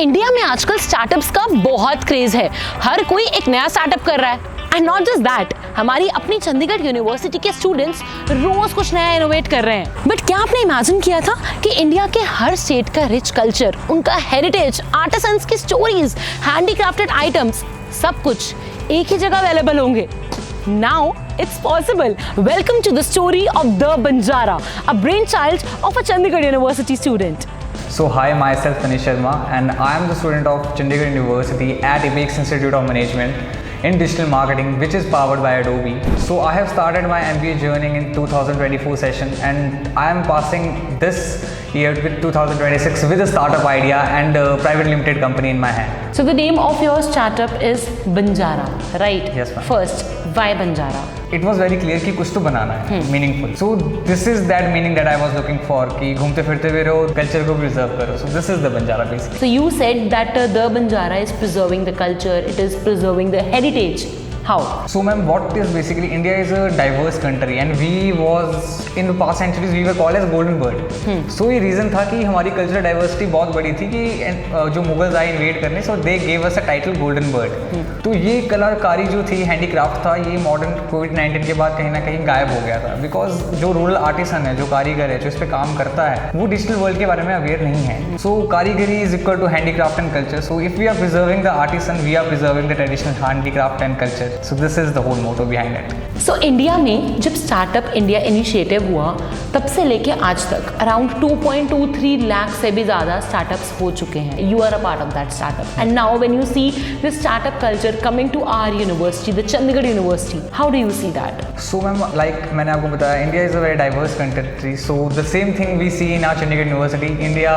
India में आजकल startups का बहुत क्रेज है, हर कोई एक नया स्टार्टअप कर रहा है। एंड नॉट जस्ट दैट, हमारी अपनी चंडीगढ़ यूनिवर्सिटी के स्टूडेंट्स रोज कुछ नया इनोवेट कर रहे हैं। बट क्या आपने इमेजिन किया था कि इंडिया के हर स्टेट का रिच कल्चर, उनका हेरिटेज, आर्टिसंस की स्टोरीज, हैंडीक्राफ्टेड आइटम्स, सब कुछ एक ही जगह अवेलेबल होंगे? Now it's possible. Welcome to the story of the Banjara, a brainchild of a Chandigarh University student. So hi, myself Tanish Sharma and I am the student of Chandigarh University at Apex Institute of Management in Digital Marketing, which is powered by Adobe. So I have started my MBA journey in 2024 session and I am passing this year with 2026 with a startup idea and a private limited company in my hand. So the name of your startup is Banjara, right? Yes, ma'am. First, why Banjara? It was very clear कि कुछ तो बनाना है meaningful. So this is that meaning that I was looking for कि घूमते फिरते हुए रहो, culture को preserve करो. So this is the Banjara basically. So you said that the Banjara is preserving the culture, it is preserving the heritage. How? So ma'am, what is basically India is a diverse country and we was in the past centuries we were called as golden bird. So ये reason था कि हमारी cultural diversity बहुत बड़ी थी कि जो Mughals आए इन्वेड करने, so they gave us a title golden bird. तो ये कलाकारी जो थी, हैंडीक्राफ्ट था, ये मॉडर्न कोविड-19 के बाद कहीं ना कहीं गायब हो गया था। बिकॉज जो रूरल आर्टिसन है, जो कारीगर है, जो इस पे काम करता है, वो डिजिटल वर्ल्ड के बारे में अवेयर नहीं है। सो कारीगरी is equal to handicraft and culture. So if we are preserving the artisan, we are preserving the traditional handicraft and culture. So this is the whole motto behind it. So India में जब startup India initiative हुआ, तब से लेके आज तक around 2.23 lakh से भी ज़्यादा स्टार्टअप्स हो चुके हैं। You are a part of that startup and now when you see the startup culture coming to our university, the Chandigarh University, how do you see that? So ma'am, like मैंने आपको बताया, India is a very diverse country. So the same thing we see in our Chandigarh University. India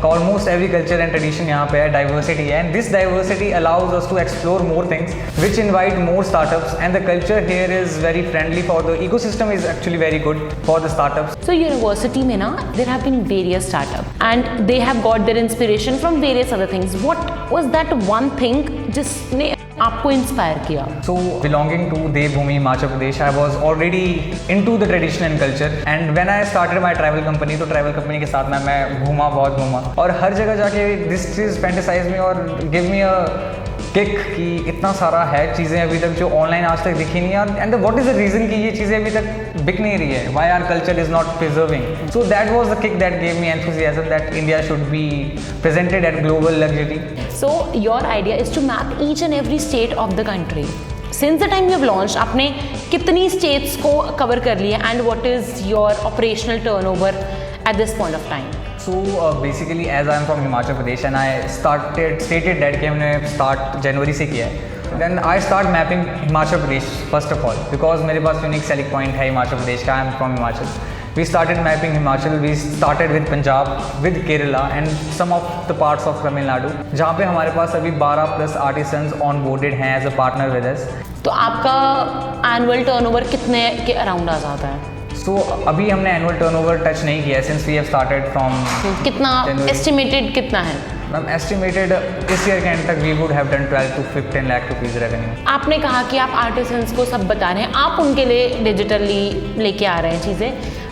का almost every culture and tradition यहाँ पे है, diversity है, and this diversity allows us to explore more things, which invite more startups, and the culture here is very friendly for the ecosystem is actually very good for the startups. So university में ना there have been various startups, and they have got their inspiration from various other things. What was that one thing जिसने आपको inspire किया? So belonging to Devbhoomi, Himachal Pradesh, I was already into the tradition and culture. And when I started my travel company, तो travel company के साथ में मैं बहुत घूमा और हर जगह जाके this चीज़ fantasize me और give me a किक कि इतना सारा है चीज़ें अभी तक जो ऑनलाइन आज तक दिखी नहीं है। And what is the reason कि ये चीज़ें अभी तक बिक नहीं रही है? Why our culture is not preserving? So that was the kick that gave me enthusiasm that India should be presented at global luxury. So your idea is to map each and every state of the country. Since the time you have launched, आपने कितनी states को cover कर लिया and what is your operational turnover at this point of time? So basically as I am from Himachal Pradesh and I stated that कि हमने start जनवरी से किया है. Then I start mapping Himachal Pradesh first of all because मेरे पास unique selling point है Himachal Pradesh का. I am from Himachal. We started mapping Himachal. We started with Punjab, with Kerala and some of the parts of Tamil Nadu, जहाँ पे हमारे पास अभी 12 plus artisans onboarded हैं as a partner with us. तो आपका annual turnover कितने के around आ जाता है? So अभी हमने एनुअल टर्नओवर टच नहीं किया since we have started from. कितना एस्टिमेटेड कितना है? मैम एस्टिमेटेड इस ईयर के एंड तक we would have done 12 to 15 lakh rupees revenue. आपने कहा कि आप आर्टिसंस को सब बता रहे हैं, आप उनके लिए डिजिटली लेके आ रहे हैं चीज़ें,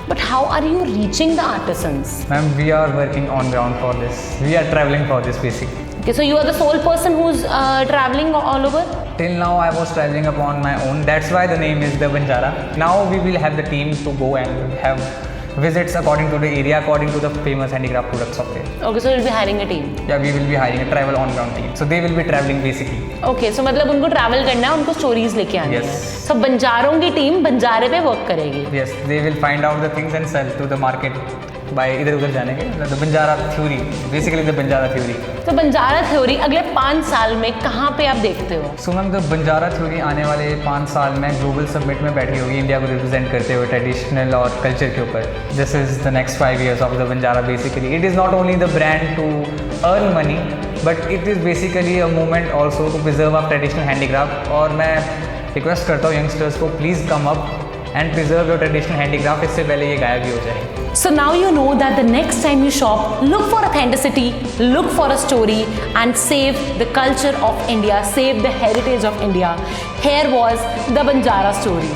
but how are you reaching the artisans? Ma'am we are working on ground for this. We are travelling for this basically. Okay, so you are the sole person who's traveling all over? Till now I was traveling upon my own. That's why the name is the Banjara. Now we will have the team to go and have visits according to the area, according to the famous handicraft products of there. Okay, so you'll be hiring a team? Yeah, we will be hiring a travel on ground team. So they will be traveling basically. Okay, so मतलब उनको travel करना है, उनको stories लेके आनी है. So बंजारों की team बंजारे पे work करेगी? Yes, they will find out the things and sell to the market. By इधर उधर जाने के the Banjara theory, basically the Banjara theory. तो बंजारा थ्योरी अगले 5 साल में कहाँ पे आप देखते हो? So ma'am the Banjara theory आने वाले 5 साल में ग्लोबल समिट में बैठी होगी इंडिया को रिप्रेजेंट करते हुए ट्रेडिशनल और कल्चर के ऊपर. This is the next 5 years of the Banjara. Basically it is not only the brand to earn money but it is basically a movement also to preserve of traditional handicraft. और मैं request करता हूँ youngsters को please come up and preserve your traditional handicraft. इससे पहले ये गायब ही हो जाए. So now you know that the next time you shop, look for authenticity, look for a story and save the culture of India, save the heritage of India. Here was the Banjara story.